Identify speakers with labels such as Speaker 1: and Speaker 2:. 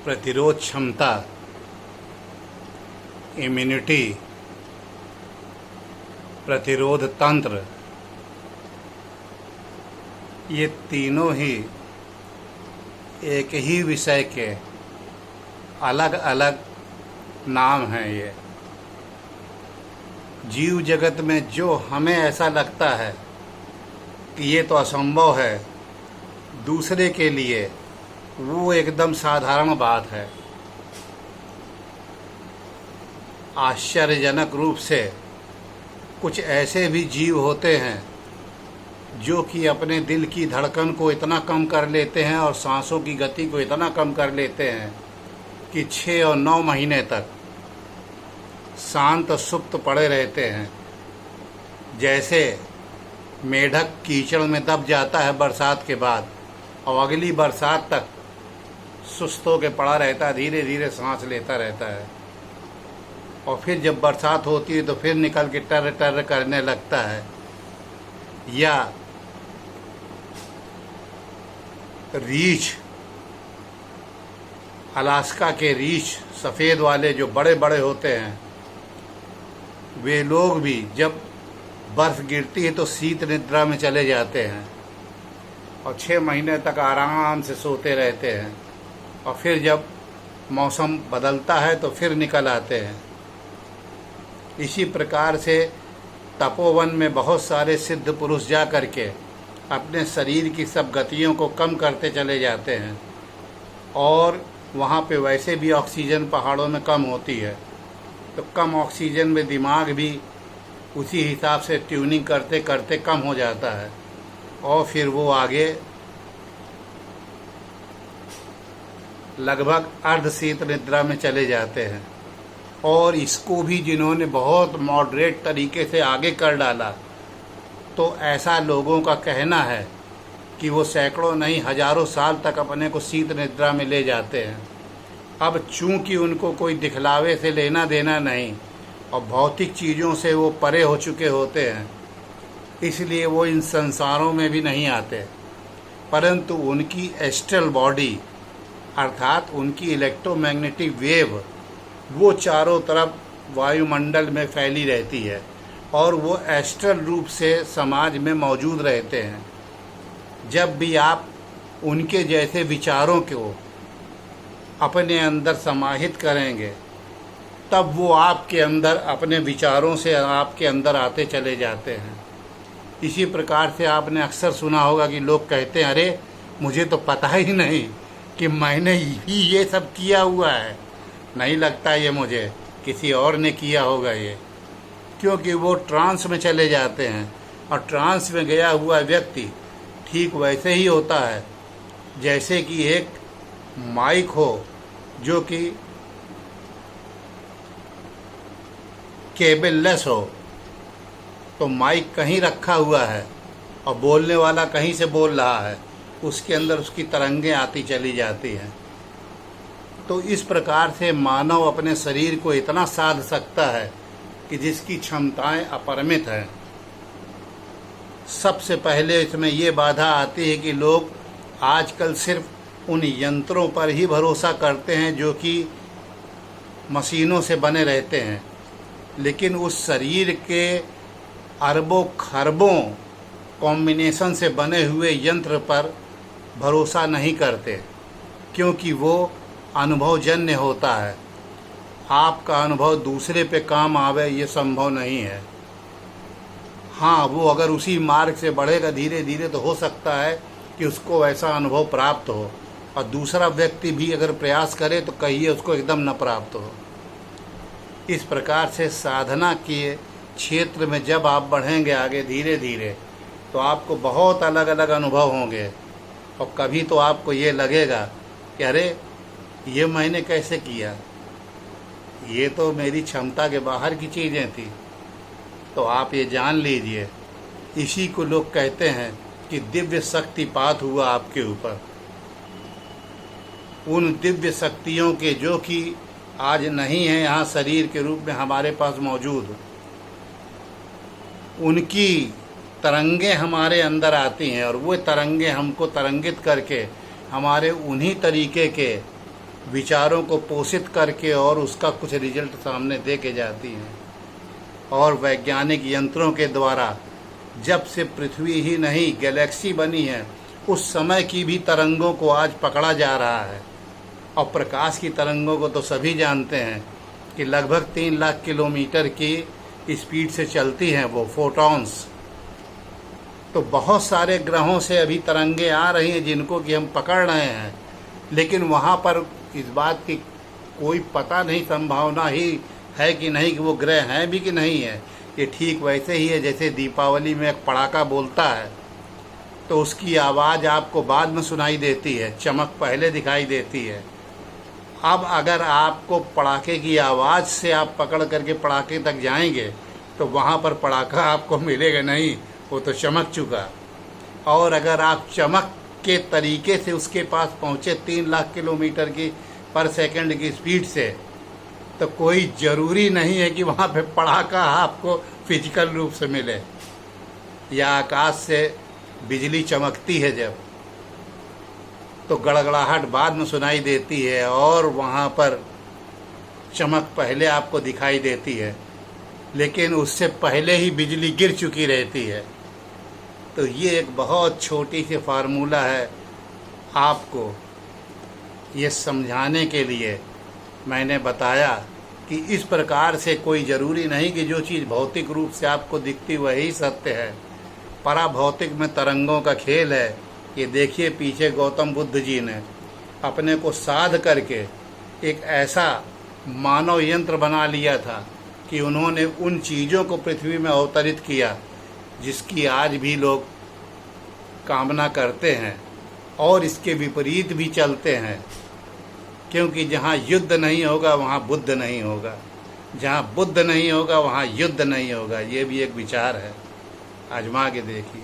Speaker 1: प्रतिरोध क्षमता, इम्यूनिटी, प्रतिरोध तंत्र, ये तीनों ही एक ही विषय के अलग अलग नाम हैं। ये जीव जगत में जो हमें ऐसा लगता है कि ये तो असंभव है, दूसरे के लिए वो एकदम साधारण बात है। आश्चर्यजनक रूप से कुछ ऐसे भी जीव होते हैं जो कि अपने दिल की धड़कन को इतना कम कर लेते हैं और सांसों की गति को इतना कम कर लेते हैं कि 6 और 9 महीने तक शांत सुप्त पड़े रहते हैं। जैसे मेढक कीचड़ में दब जाता है बरसात के बाद और अगली बरसात तक सुस्त होकर पड़ा रहता है, धीरे धीरे सांस लेता रहता है, और फिर जब बरसात होती है तो फिर निकल के टर टर करने लगता है। या रीछ, अलास्का के रीछ सफ़ेद वाले जो बड़े बड़े होते हैं, वे लोग भी जब बर्फ़ गिरती है तो शीत निद्रा में चले जाते हैं और 6 महीने तक आराम से सोते रहते हैं, और फिर जब मौसम बदलता है तो फिर निकल आते हैं। इसी प्रकार से तपोवन में बहुत सारे सिद्ध पुरुष जा करके अपने शरीर की सब गतियों को कम करते चले जाते हैं, और वहाँ पे वैसे भी ऑक्सीजन पहाड़ों में कम होती है, तो कम ऑक्सीजन में दिमाग भी उसी हिसाब से ट्यूनिंग करते करते कम हो जाता है, और फिर वो आगे लगभग अर्धशीत निद्रा में चले जाते हैं। और इसको भी जिन्होंने बहुत मॉडरेट तरीके से आगे कर डाला, तो ऐसा लोगों का कहना है कि वो सैकड़ों नहीं हजारों साल तक अपने को शीत निद्रा में ले जाते हैं। अब चूंकि उनको कोई दिखलावे से लेना देना नहीं और भौतिक चीज़ों से वो परे हो चुके होते हैं, इसलिए वो इन संसारों में भी नहीं आते, परंतु उनकी एस्ट्रल बॉडी अर्थात उनकी इलेक्ट्रोमैग्नेटिक वेव वो चारों तरफ वायुमंडल में फैली रहती है और वो एस्ट्रल रूप से समाज में मौजूद रहते हैं। जब भी आप उनके जैसे विचारों को अपने अंदर समाहित करेंगे, तब वो आपके अंदर अपने विचारों से आपके अंदर आते चले जाते हैं। इसी प्रकार से आपने अक्सर सुना होगा कि लोग कहते हैं, अरे मुझे तो पता ही नहीं कि मैंने ही ये सब किया हुआ है, नहीं लगता ये मुझे किसी और ने किया होगा ये, क्योंकि वो ट्रांस में चले जाते हैं। और ट्रांस में गया हुआ व्यक्ति ठीक वैसे ही होता है जैसे कि एक माइक हो जो कि केबललेस हो, तो माइक कहीं रखा हुआ है और बोलने वाला कहीं से बोल रहा है, उसके अंदर उसकी तरंगें आती चली जाती हैं। तो इस प्रकार से मानव अपने शरीर को इतना साध सकता है कि जिसकी क्षमताएं अपरिमित हैं। सबसे पहले इसमें ये बाधा आती है कि लोग आजकल सिर्फ उन यंत्रों पर ही भरोसा करते हैं जो कि मशीनों से बने रहते हैं, लेकिन उस शरीर के अरबों खरबों कॉम्बिनेशन से बने हुए यंत्र पर भरोसा नहीं करते, क्योंकि वो अनुभवजन्य होता है। आपका अनुभव दूसरे पे काम आवे ये संभव नहीं है। हाँ, वो अगर उसी मार्ग से बढ़ेगा धीरे धीरे तो हो सकता है कि उसको वैसा अनुभव प्राप्त हो, और दूसरा व्यक्ति भी अगर प्रयास करे तो कहिए उसको एकदम न प्राप्त हो। इस प्रकार से साधना के क्षेत्र में जब आप बढ़ेंगे आगे धीरे धीरे, तो आपको बहुत अलग अलग अनुभव होंगे, और कभी तो आपको ये लगेगा कि अरे ये मैंने कैसे किया, ये तो मेरी क्षमता के बाहर की चीज़ें थी। तो आप ये जान लीजिए, इसी को लोग कहते हैं कि दिव्य शक्तिपात हुआ आपके ऊपर। उन दिव्य शक्तियों के जो कि आज नहीं है यहाँ शरीर के रूप में हमारे पास मौजूद, उनकी तरंगें हमारे अंदर आती हैं, और वो तरंगें हमको तरंगित करके हमारे उन्हीं तरीके के विचारों को पोषित करके और उसका कुछ रिजल्ट सामने दे के जाती हैं। और वैज्ञानिक यंत्रों के द्वारा जब से पृथ्वी ही नहीं गैलेक्सी बनी है, उस समय की भी तरंगों को आज पकड़ा जा रहा है। और प्रकाश की तरंगों को तो सभी जानते हैं कि लगभग 3 लाख किलोमीटर की स्पीड से चलती हैं वो फोटॉन्स। तो बहुत सारे ग्रहों से अभी तरंगे आ रही हैं जिनको कि हम पकड़ रहे हैं, लेकिन वहाँ पर इस बात की कोई पता नहीं, संभावना ही है कि नहीं कि वो ग्रह हैं भी कि नहीं है। ये ठीक वैसे ही है जैसे दीपावली में एक पटाखा बोलता है तो उसकी आवाज़ आपको बाद में सुनाई देती है, चमक पहले दिखाई देती है। अब अगर आपको पटाखे की आवाज़ से आप पकड़ करके पटाखे तक जाएंगे तो वहाँ पर पटाखा आपको मिलेगा नहीं, वो तो चमक चुका। और अगर आप चमक के तरीके से उसके पास पहुँचे 3 लाख किलोमीटर की पर सेकंड की स्पीड से, तो कोई ज़रूरी नहीं है कि वहाँ पे पटाखा आपको फिजिकल रूप से मिले। या आकाश से बिजली चमकती है जब, तो गड़गड़ाहट बाद में सुनाई देती है और वहाँ पर चमक पहले आपको दिखाई देती है, लेकिन उससे पहले ही बिजली गिर चुकी रहती है। तो ये एक बहुत छोटी सी फार्मूला है, आपको ये समझाने के लिए मैंने बताया कि इस प्रकार से कोई ज़रूरी नहीं कि जो चीज़ भौतिक रूप से आपको दिखती वही सत्य है। पराभौतिक में तरंगों का खेल है। ये देखिए पीछे गौतम बुद्ध जी ने अपने को साध करके एक ऐसा मानव यंत्र बना लिया था कि उन्होंने उन चीज़ों को पृथ्वी में अवतरित किया जिसकी आज भी लोग कामना करते हैं और इसके विपरीत भी चलते हैं। क्योंकि जहाँ युद्ध नहीं होगा वहाँ बुद्ध नहीं होगा, जहाँ बुद्ध नहीं होगा वहाँ युद्ध नहीं होगा। ये भी एक विचार है, आजमा के देखिए।